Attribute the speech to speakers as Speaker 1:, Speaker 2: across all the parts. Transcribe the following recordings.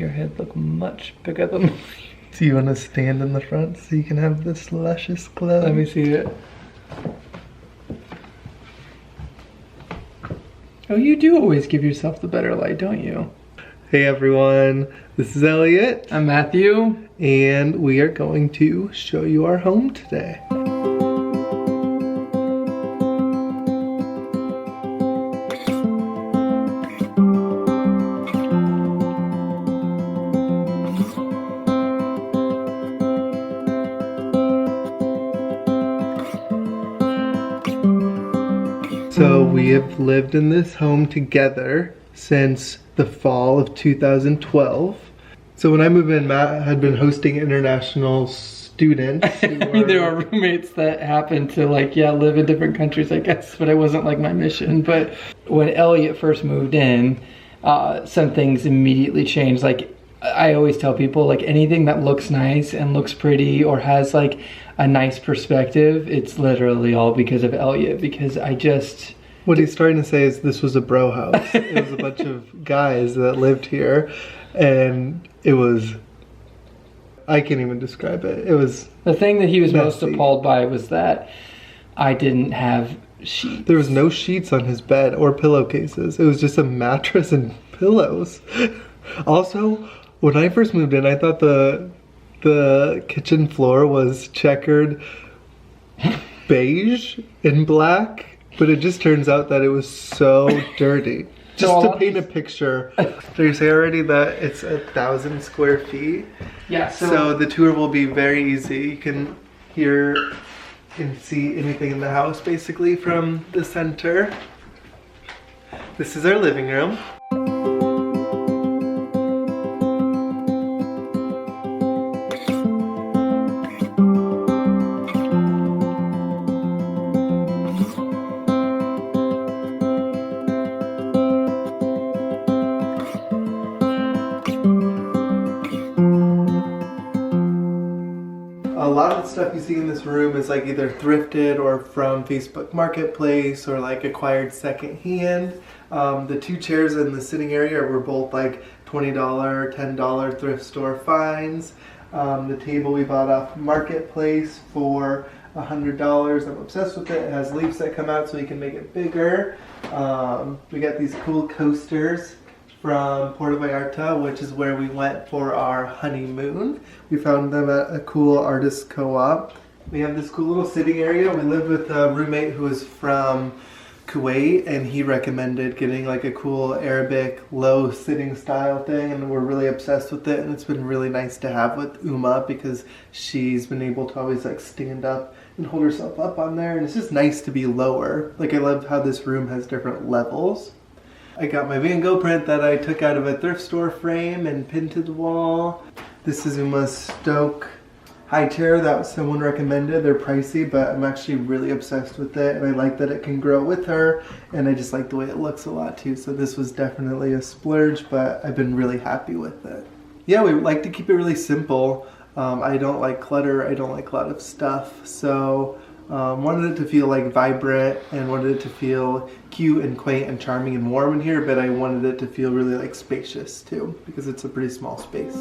Speaker 1: your head look much bigger than mine.
Speaker 2: Do you want to stand in the front so you can have this luscious glow?
Speaker 1: Let me see it. Oh, you do always give yourself the better light, don't you?
Speaker 2: Hey everyone, this is Elliot.
Speaker 1: I'm Matthew.
Speaker 2: And we are going to show you our home today. So we have lived in this home together since the fall of 2012. So when I moved in, Matt had been hosting international students.
Speaker 1: There are roommates that happen to live in different countries, I guess, but it wasn't like my mission. But when Elliot first moved in, some things immediately changed. Like I always tell people, like anything that looks nice and looks pretty or has like a nice perspective, it's literally all because of Elliot, because
Speaker 2: What he's trying to say is this was a bro house. It was a bunch of guys that lived here, and it was, I can't even describe it. It was
Speaker 1: the thing that he was
Speaker 2: messy.
Speaker 1: Most appalled by was that I didn't have sheets.
Speaker 2: There was no sheets on his bed or pillowcases. It was just a mattress and pillows. Also, when I first moved in, I thought the kitchen floor was checkered beige and black. But it just turns out that it was so dirty. Just to paint a picture, so you say already that it's 1,000 square feet.
Speaker 1: Yeah.
Speaker 2: So the tour will be very easy. You can hear and see anything in the house basically from the center. This is our living room. A lot of the stuff you see in this room is like either thrifted or from Facebook Marketplace or like acquired secondhand. The two chairs in the sitting area were both like $20, $10 thrift store finds. The table we bought off Marketplace for $100. I'm obsessed with it. It has leaves that come out so you can make it bigger. We got these cool coasters from Puerto Vallarta, which is where we went for our honeymoon. We found them at a cool artist co-op. We have this cool little sitting area. We lived with a roommate who was from Kuwait, and he recommended getting like a cool Arabic low sitting style thing, and we're really obsessed with it. And it's been really nice to have with Uma because she's been able to always like stand up and hold herself up on there, and it's just nice to be lower. Like I love how this room has different levels. I got my Van Gogh print that I took out of a thrift store frame and pinned to the wall. This is Uma's Stoke high chair that someone recommended. They're pricey, but I'm actually really obsessed with it, and I like that it can grow with her, and I just like the way it looks a lot too. So this was definitely a splurge, but I've been really happy with it. Yeah, we like to keep it really simple. I don't like clutter. I don't like a lot of stuff. So wanted it to feel like vibrant and wanted it to feel cute and quaint and charming and warm in here, but I wanted it to feel really like spacious too because it's a pretty small space.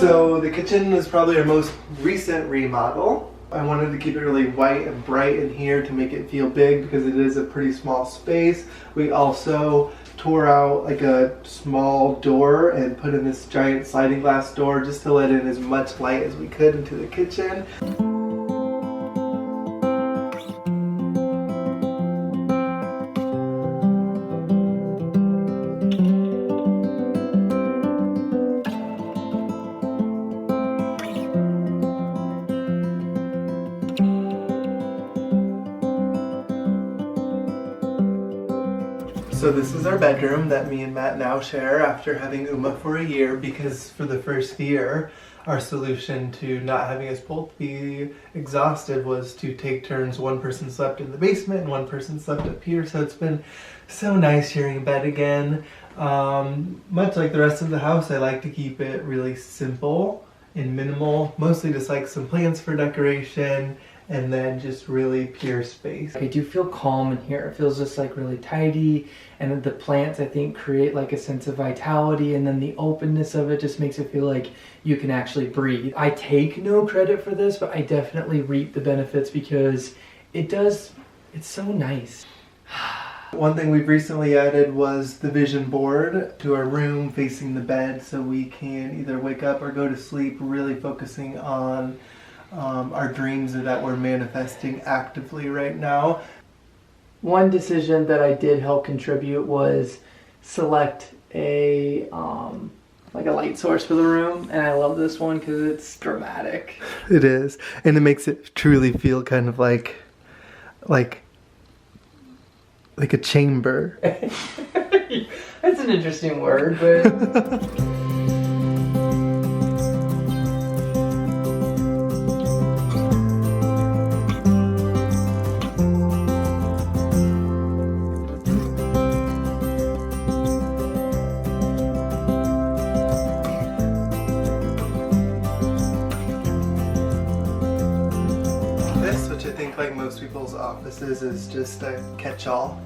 Speaker 2: So the kitchen is probably our most recent remodel. I wanted to keep it really white and bright in here to make it feel big because it is a pretty small space. We also tore out like a small door and put in this giant sliding glass door just to let in as much light as we could into the kitchen. So this is our bedroom that me and Matt now share after having Uma for a year, because for the first year our solution to not having us both be exhausted was to take turns. One person slept in the basement and one person slept up here, so it's been so nice sharing a bed again. Much like the rest of the house, I like to keep it really simple and minimal, mostly just like some plants for decoration and then just really pure space.
Speaker 1: I do feel calm in here. It feels just like really tidy, and the plants I think create like a sense of vitality, and then the openness of it just makes it feel like you can actually breathe. I take no credit for this, but I definitely reap the benefits because it's so nice.
Speaker 2: One thing we've recently added was the vision board to our room facing the bed, so we can either wake up or go to sleep really focusing on our dreams that we're manifesting actively right now.
Speaker 1: One decision that I did help contribute was select a like a light source for the room, and I love this one because it's dramatic.
Speaker 2: It is, and it makes it truly feel kind of like a chamber.
Speaker 1: That's an interesting word, but
Speaker 2: this, which I think like most people's offices, is just a catch-all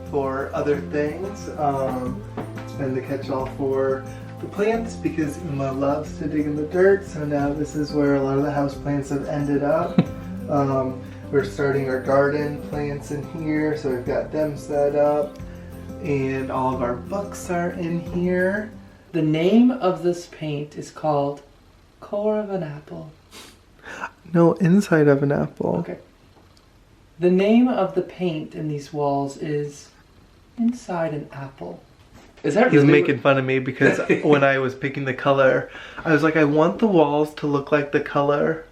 Speaker 2: for other things. It's been the catch-all for the plants because Uma loves to dig in the dirt, so now this is where a lot of the house plants have ended up. We're starting our garden plants in here, so we've got them set up, and all of our books are in here.
Speaker 1: the name of this paint is called Core of an Apple.
Speaker 2: No, inside of an apple.
Speaker 1: Okay. The name of the paint in these walls is Inside an Apple. Is that
Speaker 2: He's
Speaker 1: really
Speaker 2: making fun of me because when I was picking the color, I was like, I want the walls to look like the color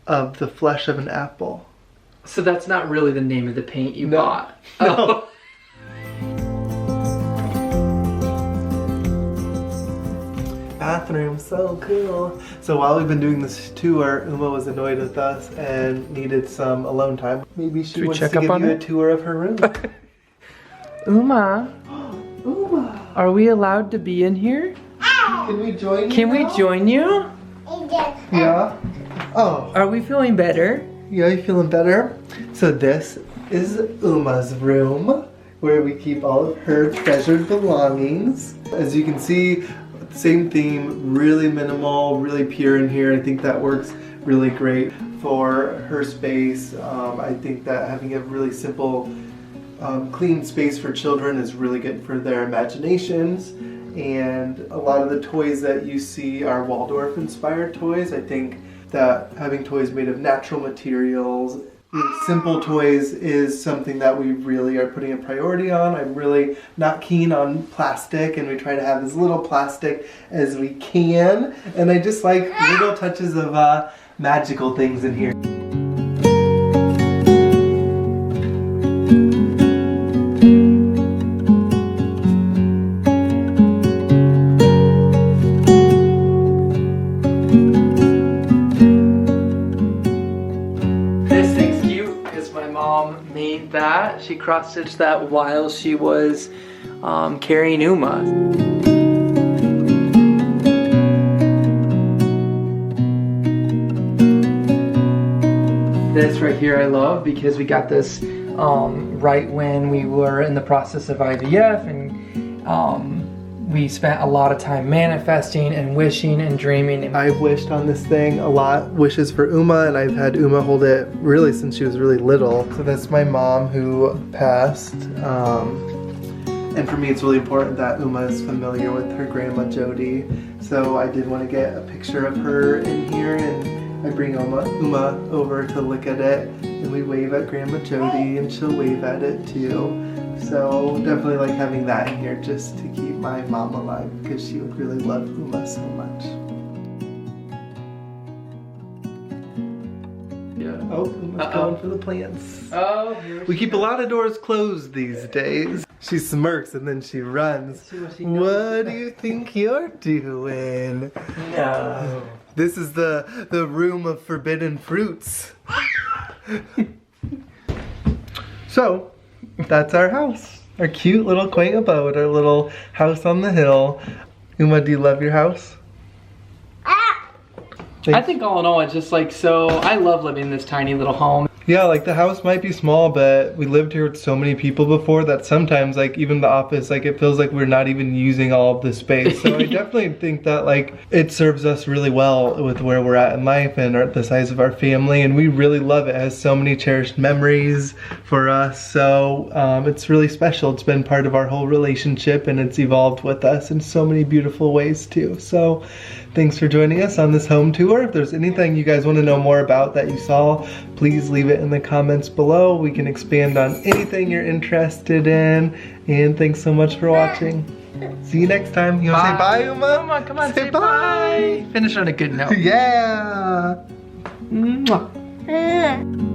Speaker 2: of the flesh of an apple.
Speaker 1: So that's not really the name of the paint you
Speaker 2: No.
Speaker 1: bought?
Speaker 2: No.
Speaker 1: Oh.
Speaker 2: Bathroom, so cool. So while we've been doing this tour, Uma was annoyed with us and needed some alone time. Maybe she wants to give you a tour of her room.
Speaker 1: Uma,
Speaker 2: Uma,
Speaker 1: are we allowed to be in here?
Speaker 2: can we join you?
Speaker 1: Can we
Speaker 2: now?
Speaker 1: join you?
Speaker 2: Yeah. Oh,
Speaker 1: Are we feeling better?
Speaker 2: yeah, you feeling better? So this is Uma's room, where we keep all of her treasured belongings. As you can see, same theme, really minimal, really pure in here. I think that works really great for her space. I think that having a really simple, clean space for children is really good for their imaginations. And a lot of the toys that you see are Waldorf inspired toys. I think that having toys made of natural materials, simple toys, is something that we really are putting a priority on. I'm really not keen on plastic, and we try to have as little plastic as we can. And I just like little touches of magical things in here.
Speaker 1: That she cross-stitched that while she was carrying Uma. This right here I love because we got this right when we were in the process of IVF, and we spent a lot of time manifesting and wishing and dreaming.
Speaker 2: I've wished on this thing a lot, wishes for Uma, and I've had Uma hold it really since she was really little. So that's my mom who passed. And for me it's really important that Uma is familiar with her grandma Jody. So I did want to get a picture of her in here, and I bring Uma over to look at it, and we wave at Grandma Jody and she'll wave at it too. So definitely like having that in here just to keep my mom alive, because she would really love Uma so much.
Speaker 1: Yeah.
Speaker 2: Oh, Uma's going for the plants.
Speaker 1: Oh,
Speaker 2: We keep a lot of doors closed these days. She smirks and then she runs. What do you think you're doing?
Speaker 1: No.
Speaker 2: This is the room of forbidden fruits. So, that's our house. Our cute little quaint abode, our little house on the hill. Uma, do you love your house?
Speaker 1: I think all in all, it's just like I love living in this tiny little home.
Speaker 2: Yeah, like the house might be small, but we lived here with so many people before that sometimes, like even the office, like it feels like we're not even using all of the space. So I definitely think that like it serves us really well with where we're at in life and the size of our family, and we really love it. It has so many cherished memories for us. So it's really special. It's been part of our whole relationship, and it's evolved with us in so many beautiful ways too. So thanks for joining us on this home tour. If there's anything you guys want to know more about that you saw, please leave it in the comments below. We can expand on anything you're interested in. And thanks so much for watching. See you next time. You want to say bye, Uma?
Speaker 1: Come on, say bye. Finish on a good note.
Speaker 2: Yeah.
Speaker 1: Mwah.